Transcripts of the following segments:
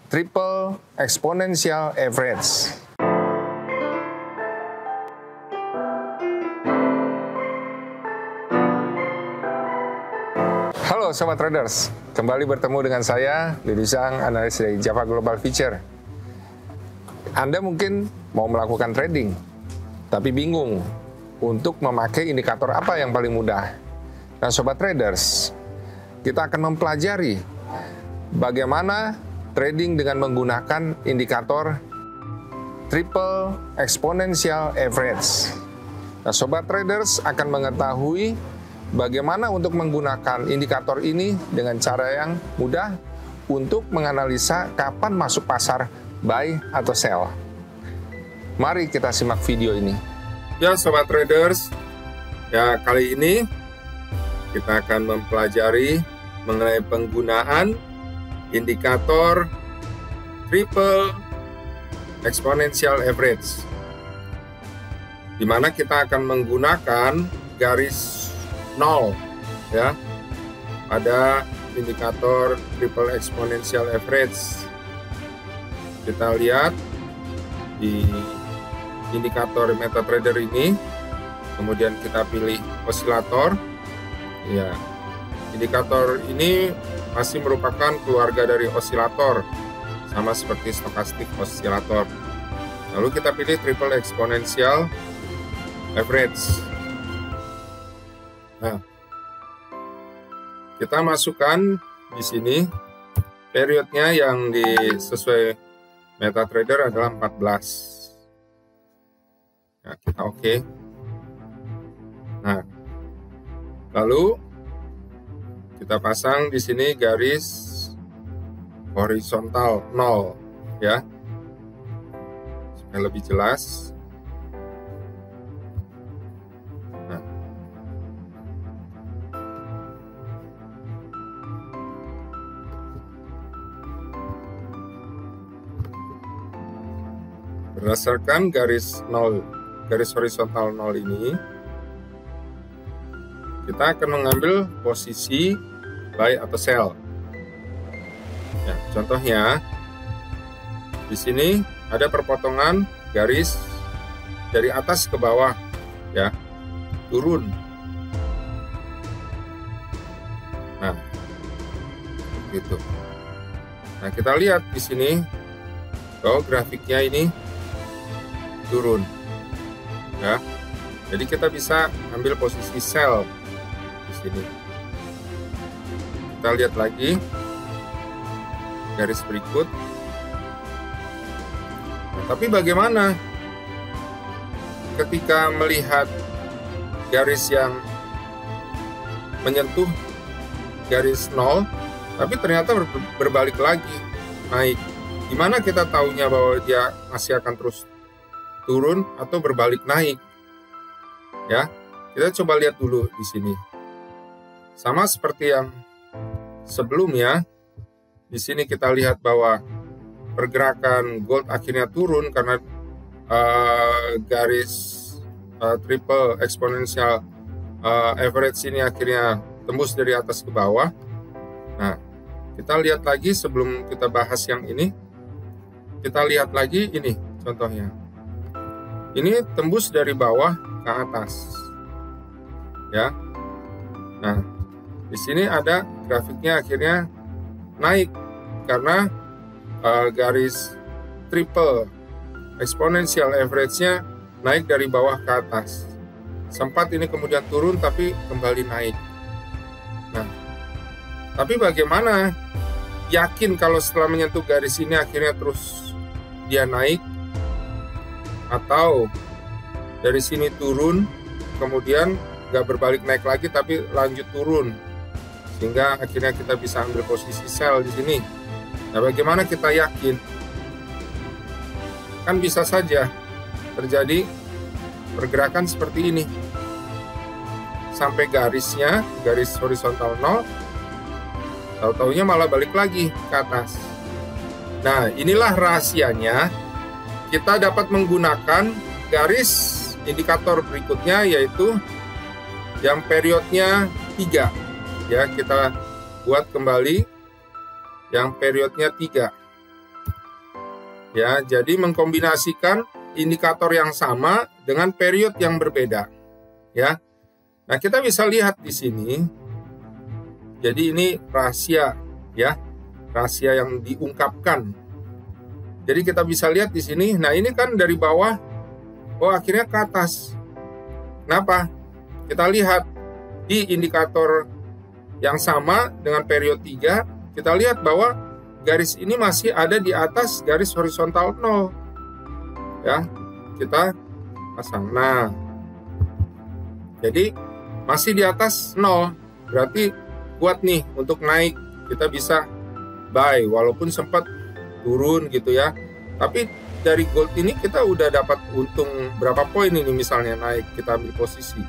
triple exponential average. Halo Sobat Traders, kembali bertemu dengan saya, Lidi Zhang, analis dari Java Global Future. Anda mungkin mau melakukan trading, tapi bingung untuk memakai indikator apa yang paling mudah. Nah Sobat Traders, kita akan mempelajari bagaimana trading dengan menggunakan indikator triple exponential average. Nah Sobat Traders akan mengetahui bagaimana untuk menggunakan indikator ini dengan cara yang mudah untuk menganalisa kapan masuk pasar buy atau sell. Mari kita simak video ini. Ya Sobat Traders, ya kali ini kita akan mempelajari mengenai penggunaan indikator triple exponential average, di mana kita akan menggunakan garis 0 ya pada indikator triple exponential average. Kita lihat di indikator MetaTrader ini, kemudian kita pilih osilator. Ya, indikator ini masih merupakan keluarga dari osilator, sama seperti stokastik osilator. Lalu kita pilih triple exponential average. Nah, kita masukkan di sini periodnya yang sesuai MetaTrader adalah 14. Nah, kita oke. Nah, lalu kita pasang di sini garis horizontal 0 ya, supaya lebih jelas. Nah, berdasarkan garis horizontal 0 ini, kita akan mengambil posisi buy atau sell. Ya, contohnya di sini ada perpotongan garis dari atas ke bawah, ya, turun. Nah, gitu. Nah, kita lihat di sini bahwa grafiknya ini turun, ya. Jadi kita bisa ambil posisi sell di sini. Kita lihat lagi garis berikut. Nah, tapi bagaimana ketika melihat garis yang menyentuh garis 0, tapi ternyata berbalik lagi naik? Gimana kita tahunya bahwa dia masih akan terus turun atau berbalik naik? Ya, kita coba lihat dulu di sini. Sama seperti yang sebelumnya, di sini kita lihat bahwa pergerakan gold akhirnya turun karena garis triple exponential average ini akhirnya tembus dari atas ke bawah. Nah, kita lihat lagi sebelum kita bahas yang ini, kita lihat lagi ini contohnya. Ini tembus dari bawah ke atas, ya. Nah, di sini ada grafiknya akhirnya naik karena garis triple exponential average-nya naik dari bawah ke atas. Sempat ini kemudian turun tapi kembali naik. Nah, tapi bagaimana yakin kalau setelah menyentuh garis ini akhirnya terus dia naik, atau dari sini turun kemudian nggak berbalik naik lagi tapi lanjut turun, sehingga akhirnya kita bisa ambil posisi sell di sini. Nah, bagaimana kita yakin? Kan bisa saja terjadi pergerakan seperti ini sampai garis horizontal 0, tahu-taunya malah balik lagi ke atas. Nah, inilah rahasianya kita dapat menggunakan garis indikator berikutnya, yaitu yang periodnya 3. Ya, kita buat kembali yang periodnya 3. Ya, jadi mengkombinasikan indikator yang sama dengan period yang berbeda. Ya. Nah, kita bisa lihat di sini. Jadi ini rahasia, ya. Rahasia yang diungkapkan. Jadi kita bisa lihat di sini. Nah, ini kan dari bawah, oh akhirnya ke atas. Kenapa? Kita lihat di indikator yang sama dengan period 3, kita lihat bahwa garis ini masih ada di atas garis horizontal 0. Ya, kita pasang. Nah, jadi masih di atas 0. Berarti kuat nih untuk naik. Kita bisa buy walaupun sempat turun gitu ya. Tapi dari gold ini kita udah dapat untung berapa poin ini, misalnya naik, kita ambil posisi.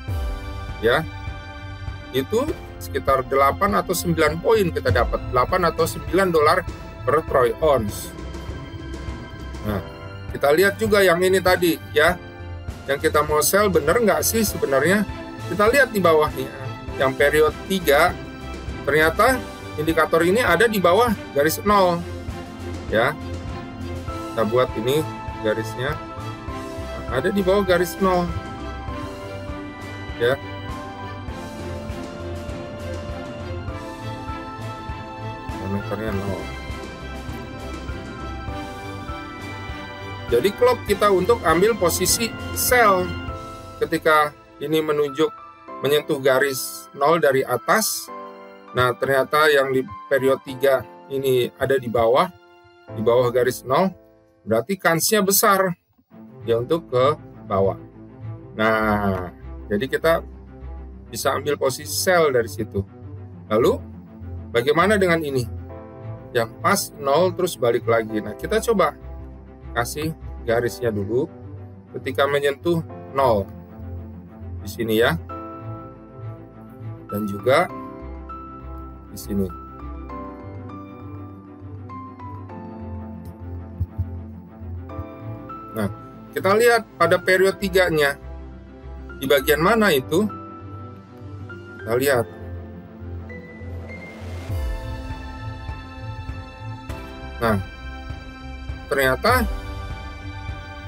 Ya. Itu sekitar 8 atau 9 poin kita dapat. 8 atau 9 dolar per troy ounce. Nah, kita lihat juga yang ini tadi ya. Yang kita mau sell bener nggak sih sebenarnya? Kita lihat di bawahnya. Yang period 3, ternyata indikator ini ada di bawah garis 0. Ya. Kita buat ini garisnya. Ada di bawah garis 0. Ya. Parameternya 0. Jadi clock kita untuk ambil posisi sell ketika ini menyentuh garis 0 dari atas. Nah, ternyata yang di period 3 ini ada di bawah garis 0, berarti kansnya besar ya untuk ke bawah. Nah, jadi kita bisa ambil posisi sell dari situ. Lalu bagaimana dengan ini? Yang pas 0 terus balik lagi. Nah, kita coba kasih garisnya dulu ketika menyentuh 0 di sini ya, dan juga di sini. Nah, kita lihat pada period 3-nya di bagian mana itu. Kita lihat. Nah, ternyata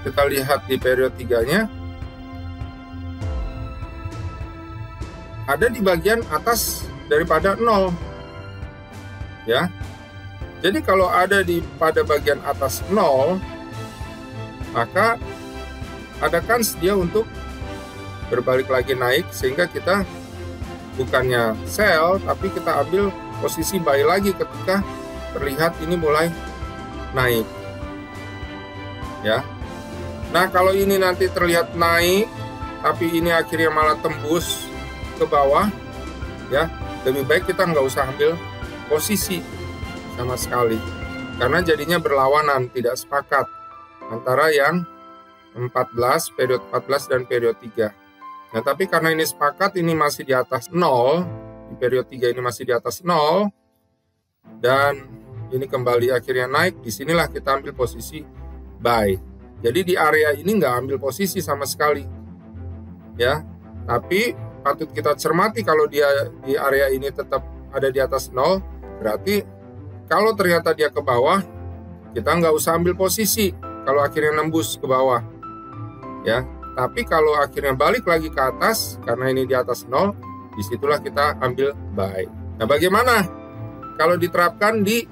kita lihat di period 3-nya ada di bagian atas daripada 0. Ya. Jadi kalau ada pada bagian atas 0, maka ada kans dia untuk berbalik lagi naik, sehingga kita bukannya sell tapi kita ambil posisi buy lagi ketika terlihat ini mulai naik. Ya. Nah, kalau ini nanti terlihat naik, tapi ini akhirnya malah tembus ke bawah, ya, lebih baik kita nggak usah ambil posisi sama sekali. Karena jadinya berlawanan, tidak sepakat antara yang 14, period 14 dan period 3. Nah, tapi karena ini sepakat, ini masih di atas 0, di period 3 ini masih di atas 0, dan ini kembali akhirnya naik, disinilah kita ambil posisi buy. Jadi di area ini nggak ambil posisi sama sekali, ya. Tapi patut kita cermati kalau dia di area ini tetap ada di atas 0, berarti kalau ternyata dia ke bawah, kita nggak usah ambil posisi kalau akhirnya nembus ke bawah, ya. Tapi kalau akhirnya balik lagi ke atas, karena ini di atas 0, disitulah kita ambil buy. Nah, bagaimana kalau diterapkan di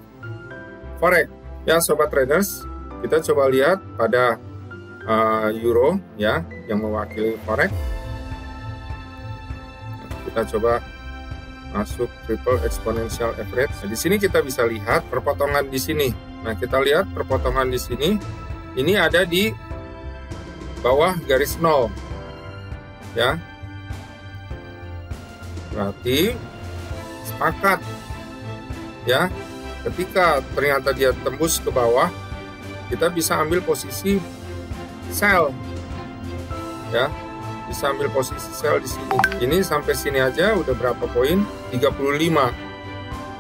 forex? Ya, sobat traders, kita coba lihat pada euro ya, yang mewakili forex. Kita coba masuk triple exponential average. Nah, di sini kita bisa lihat perpotongan di sini. Nah, kita lihat perpotongan di sini. Ini ada di bawah garis 0. Ya. Berarti sepakat. Ya. Ketika ternyata dia tembus ke bawah, kita bisa ambil posisi sell. Ya. Bisa ambil posisi sell di sini. Ini sampai sini aja udah berapa poin? 35.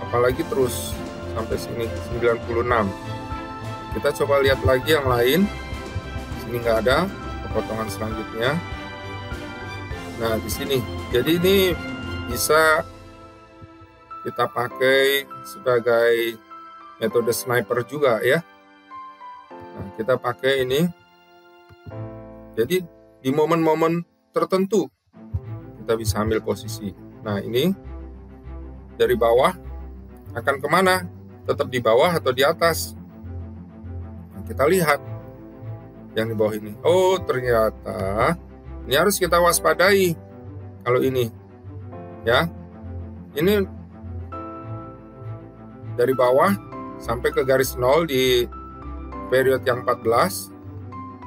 Apalagi terus sampai sini 96. Kita coba lihat lagi yang lain. Sini nggak ada potongan selanjutnya. Nah, di sini. Jadi ini bisa kita pakai sebagai metode sniper juga ya. Nah, kita pakai ini. Jadi di momen-momen tertentu kita bisa ambil posisi. Nah, ini dari bawah akan kemana? Tetap di bawah atau di atas? Nah, kita lihat yang di bawah ini. Oh, ternyata ini harus kita waspadai. Kalau ini, ya, ini dari bawah sampai ke garis 0 di periode yang 14.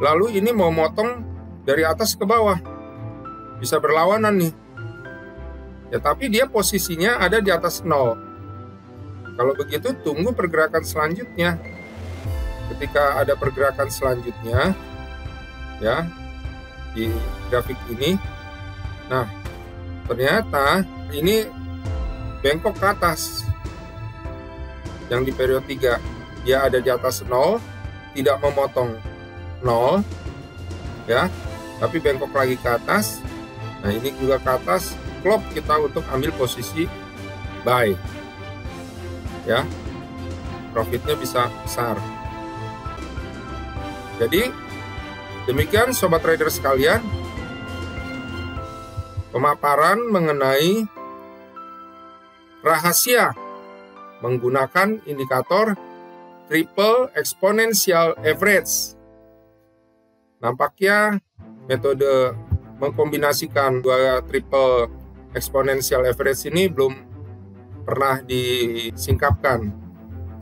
Lalu ini mau motong dari atas ke bawah. Bisa berlawanan nih. Ya, tapi dia posisinya ada di atas 0. Kalau begitu, tunggu pergerakan selanjutnya. Ketika ada pergerakan selanjutnya, ya, di grafik ini, nah, ternyata ini bengkok ke atas. Yang di periode 3, dia ada di atas 0, tidak memotong 0, ya, tapi bengkok lagi ke atas. Nah, ini juga ke atas, klop kita untuk ambil posisi buy, ya, profitnya bisa besar. Jadi demikian sobat trader sekalian, pemaparan mengenai rahasia menggunakan indikator triple exponential average. Nampaknya metode mengkombinasikan dua triple exponential average ini belum pernah disingkapkan.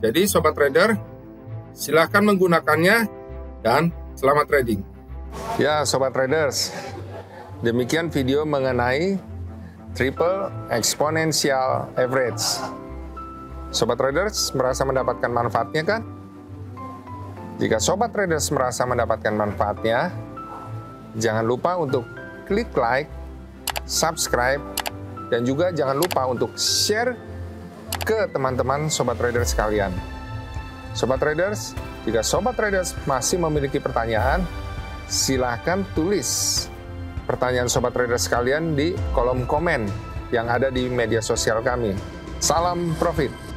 Jadi sobat trader, silahkan menggunakannya dan selamat trading. Ya, sobat traders, demikian video mengenai triple exponential average. Sobat traders merasa mendapatkan manfaatnya kan? Jika sobat traders merasa mendapatkan manfaatnya, jangan lupa untuk klik like, subscribe, dan juga jangan lupa untuk share ke teman-teman sobat traders sekalian. Sobat traders, jika sobat traders masih memiliki pertanyaan, silahkan tulis pertanyaan sobat traders sekalian di kolom komen yang ada di media sosial kami. Salam profit!